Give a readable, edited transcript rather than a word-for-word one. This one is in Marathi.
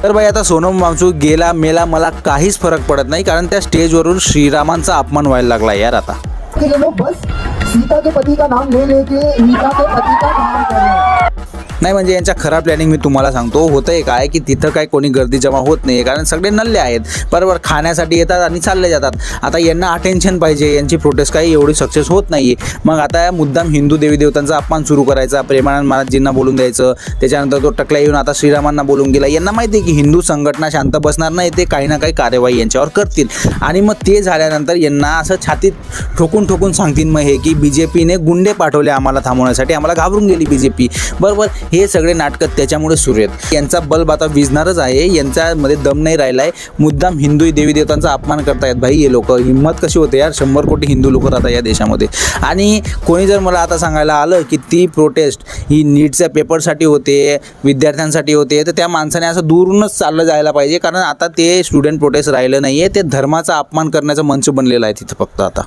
तर भाई आता सोनम वांगचुक गेला मेला मला काहीच फरक पडत नाही, कारण त्या स्टेजवरून श्रीरामांचा अपमान व्हायला लागला यार आता। ये लोग बस सीता के पति का नाम ले लेके मीता के पति का नाम कर रहे हैं। नाही म्हणजे यांच्या खराब प्लॅनिंग मी तुम्हाला सांगतो, होतंय काय की तिथं काय कोणी गर्दी जमा होत नाही, कारण सगळे नल्ले आहेत बरोबर, खाण्यासाठी येतात आणि चालले जातात। आता यांना अटेन्शन पाहिजे, यांची प्रोटेस्ट काही एवढी सक्सेस होत नाही आहे, मग आता मुद्दाम हिंदू देवी देवतांचा अपमान सुरू करायचा, प्रेमानंद महाराजजींना बोलून द्यायचं, त्याच्यानंतर तो टकला येऊन आता श्रीरामांना बोलून गेला। यांना माहिती आहे की हिंदू संघटना शांत बसणार नाही, ते काही ना काही कार्यवाही यांच्यावर करतील, आणि मग ते झाल्यानंतर यांना असं छातीत ठोकून ठोकून सांगतील मग हे की बीजेपीने गुंडे पाठवले आम्हाला थांबवण्यासाठी, आम्हाला घाबरून गेली बीजेपी बरोबर। हे सगळे नाटकं त्याच्यामुळे सुरू आहेत, यांचा बल्ब आता विझणारच आहे, यांच्यामध्ये दम नाही राहिला आहे, मुद्दाम हिंदू देवी देवतांचा अपमान करतायत भाई हे लोक। हिंमत कशी होते यार, 100 कोटी हिंदू लोक राहतात या देशामध्ये, आणि कोणी जर मला आता सांगायला आलं की ती प्रोटेस्ट ही नीटच्या पेपरसाठी होते, विद्यार्थ्यांसाठी होते, तर त्या माणसाने असं दूरूनच चाललं जायला पाहिजे, कारण आता ते स्टुडंट प्रोटेस्ट राहिलं नाही आहे, ते धर्माचा अपमान करण्याचा मंच बनलेला आहे तिथं फक्त आता।